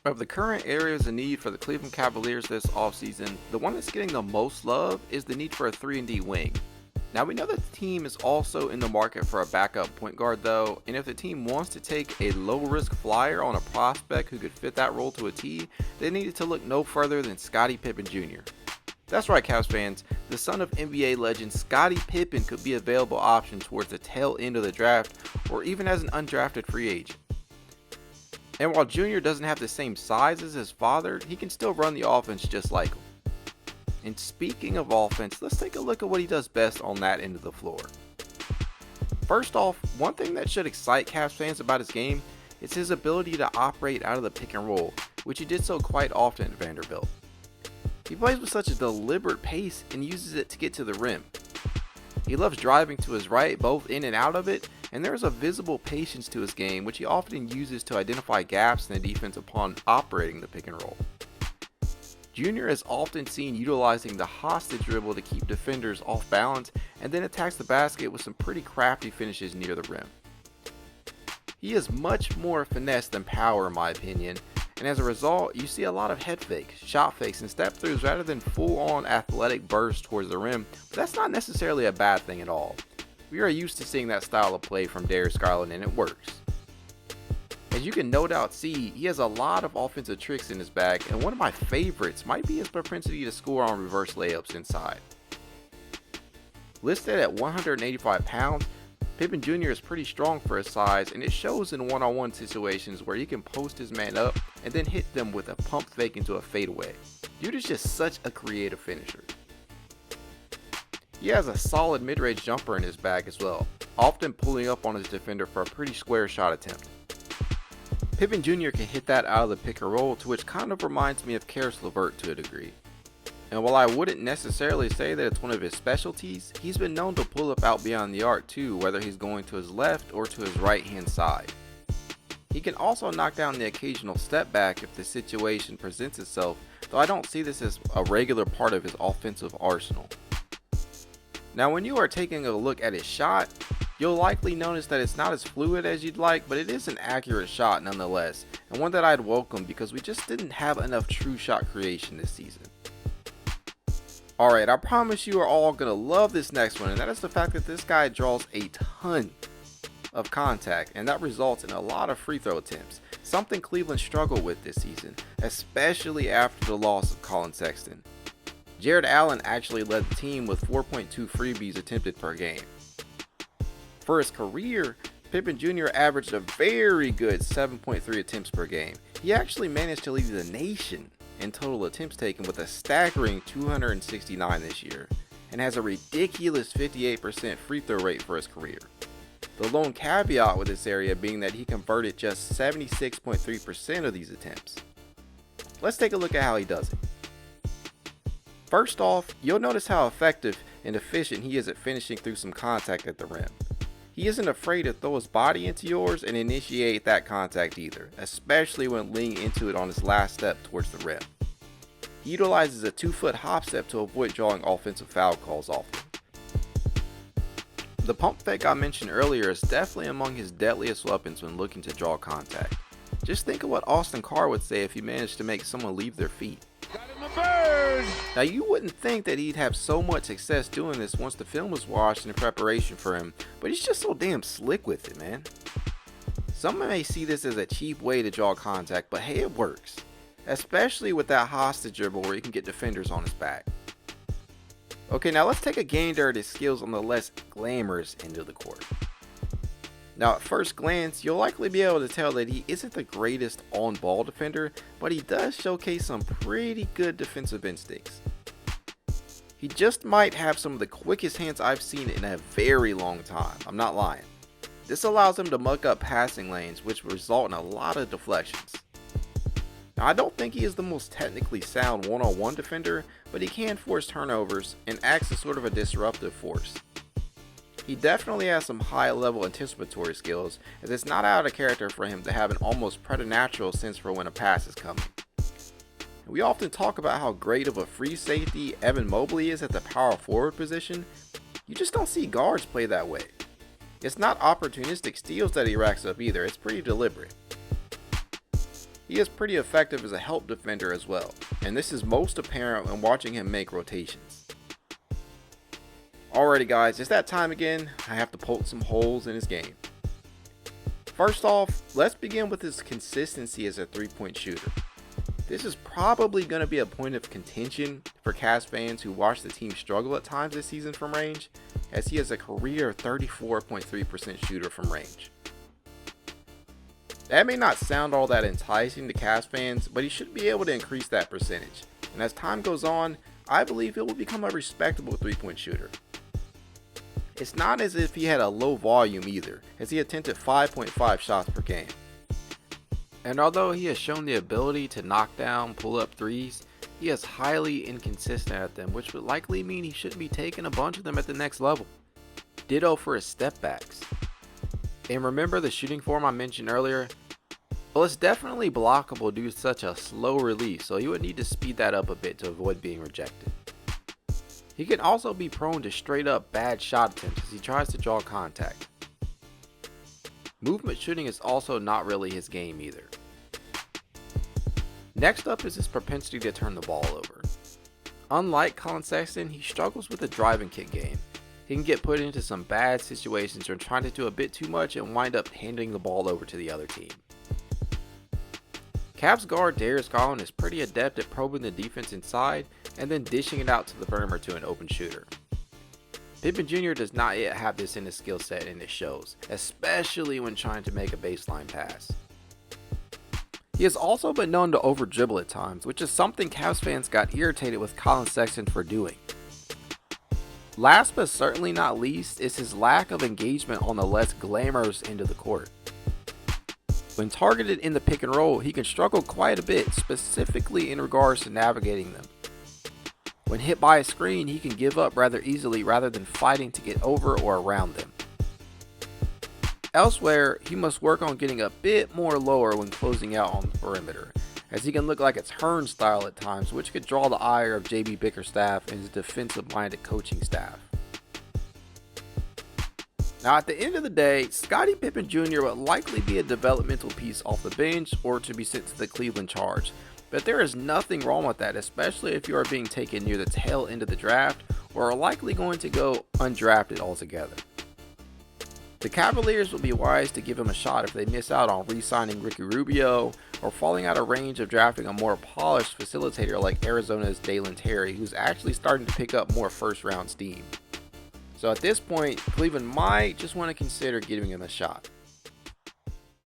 Of the current areas of need for the Cleveland Cavaliers this offseason, the one that's getting the most love is the need for a 3-and-D wing. Now we know that the team is also in the market for a backup point guard though, and if the team wants to take a low-risk flyer on a prospect who could fit that role to a T, they needed to look no further than Scotty Pippen Jr. That's right, Cavs fans, the son of NBA legend Scotty Pippen could be an available option towards the tail end of the draft or even as an undrafted free agent. And while Jr. doesn't have the same size as his father, he can still run the offense just like him. And speaking of offense, let's take a look at what he does best on that end of the floor. First off, one thing that should excite Cavs fans about his game is his ability to operate out of the pick and roll, which he did so quite often at Vanderbilt. He plays with such a deliberate pace and uses it to get to the rim. He loves driving to his right, both in and out of it, and there is a visible patience to his game, which he often uses to identify gaps in the defense upon operating the pick and roll. Jr. is often seen utilizing the hostage dribble to keep defenders off balance and then attacks the basket with some pretty crafty finishes near the rim. He is much more finesse than power in my opinion, and as a result, you see a lot of head fakes, shot fakes, and step throughs rather than full-on athletic bursts towards the rim, but that's not necessarily a bad thing at all. We are used to seeing that style of play from Darius Garland and it works. As you can no doubt see, he has a lot of offensive tricks in his bag, and one of my favorites might be his propensity to score on reverse layups inside. Listed at 185 pounds, Pippen Jr. is pretty strong for his size, and it shows in one-on-one situations where he can post his man up and then hit them with a pump fake into a fadeaway. Dude is just such a creative finisher. He has a solid mid-range jumper in his bag as well, often pulling up on his defender for a pretty square shot attempt. Pippen Jr. can hit that out of the pick and roll, to which kind of reminds me of Karis LeVert to a degree. And while I wouldn't necessarily say that it's one of his specialties, he's been known to pull up out beyond the arc too, whether he's going to his left or to his right hand side. He can also knock down the occasional step back if the situation presents itself, though I don't see this as a regular part of his offensive arsenal. Now when you are taking a look at his shot, you'll likely notice that it's not as fluid as you'd like, but it is an accurate shot nonetheless, and one that I'd welcome because we just didn't have enough true shot creation this season. Alright, I promise you are all going to love this next one, and that is the fact that this guy draws a ton of contact, and that results in a lot of free throw attempts, something Cleveland struggled with this season, especially after the loss of Colin Sexton. Jared Allen actually led the team with 4.2 freebies attempted per game. For his career, Pippen Jr. averaged a very good 7.3 attempts per game. He actually managed to lead the nation in total attempts taken with a staggering 269 this year, and has a ridiculous 58% free throw rate for his career. The lone caveat with this area being that he converted just 76.3% of these attempts. Let's take a look at how he does it. First off, you'll notice how effective and efficient he is at finishing through some contact at the rim. He isn't afraid to throw his body into yours and initiate that contact either, especially when leaning into it on his last step towards the rim. He utilizes a 2-foot hop step to avoid drawing offensive foul calls often. The pump fake I mentioned earlier is definitely among his deadliest weapons when looking to draw contact. Just think of what Austin Carr would say if he managed to make someone leave their feet. Now you wouldn't think that he'd have so much success doing this once the film was watched in preparation for him, but he's just so damn slick with it, man. Some may see this as a cheap way to draw contact, but hey, it works. Especially with that hostage dribble where he can get defenders on his back. Okay, now let's take a gander at his skills on the less glamorous end of the court. Now at first glance, you'll likely be able to tell that he isn't the greatest on-ball defender, but he does showcase some pretty good defensive instincts. He just might have some of the quickest hands I've seen in a very long time, I'm not lying. This allows him to muck up passing lanes, which result in a lot of deflections. Now I don't think he is the most technically sound one-on-one defender, but he can force turnovers and acts as sort of a disruptive force. He definitely has some high-level anticipatory skills, as it's not out of character for him to have an almost preternatural sense for when a pass is coming. We often talk about how great of a free safety Evan Mobley is at the power forward position. You just don't see guards play that way. It's not opportunistic steals that he racks up either, it's pretty deliberate. he is pretty effective as a help defender as well, and this is most apparent when watching him make rotations. Alrighty guys, it's that time again. I have to poke some holes in his game. First off, let's begin with his consistency as a 3-point shooter. This is probably going to be a point of contention for Cavs fans who watch the team struggle at times this season from range, as he is a career 34.3% shooter from range. That may not sound all that enticing to Cavs fans, but he should be able to increase that percentage, and as time goes on, I believe he will become a respectable 3-point shooter. It's not as if he had a low volume either, as he attempted 5.5 shots per game. And although he has shown the ability to knock down pull-up threes, he is highly inconsistent at them, which would likely mean he shouldn't be taking a bunch of them at the next level. Ditto for his step backs. And remember the shooting form I mentioned earlier? Well, it's definitely blockable due to such a slow release, so you would need to speed that up a bit to avoid being rejected. He can also be prone to straight up bad shot attempts as he tries to draw contact. Movement shooting is also not really his game either. Next up is his propensity to turn the ball over. Unlike Colin Sexton, he struggles with the drive and kick game. He can get put into some bad situations or trying to do a bit too much and wind up handing the ball over to the other team. Cavs guard Darius Garland is pretty adept at probing the defense inside and then dishing it out to the perimeter to an open shooter. Pippen Jr. does not yet have this in his skill set, and it shows, especially when trying to make a baseline pass. He has also been known to over dribble at times, which is something Cavs fans got irritated with Colin Sexton for doing. Last but certainly not least is his lack of engagement on the less glamorous end of the court. When targeted in the pick and roll, he can struggle quite a bit, specifically in regards to navigating them. When hit by a screen, he can give up rather easily rather than fighting to get over or around them. Elsewhere, he must work on getting a bit more lower when closing out on the perimeter, as he can look like it's Hearn style at times, which could draw the ire of JB Bickerstaff and his defensive-minded coaching staff. Now at the end of the day, Scotty Pippen Jr. would likely be a developmental piece off the bench or to be sent to the Cleveland Charge, but there is nothing wrong with that, especially if you are being taken near the tail end of the draft or are likely going to go undrafted altogether. The Cavaliers will be wise to give him a shot if they miss out on re-signing Ricky Rubio or falling out of range of drafting a more polished facilitator like Arizona's Dalen Terry, who's actually starting to pick up more first-round steam. So at this point, Cleveland might just want to consider giving him a shot.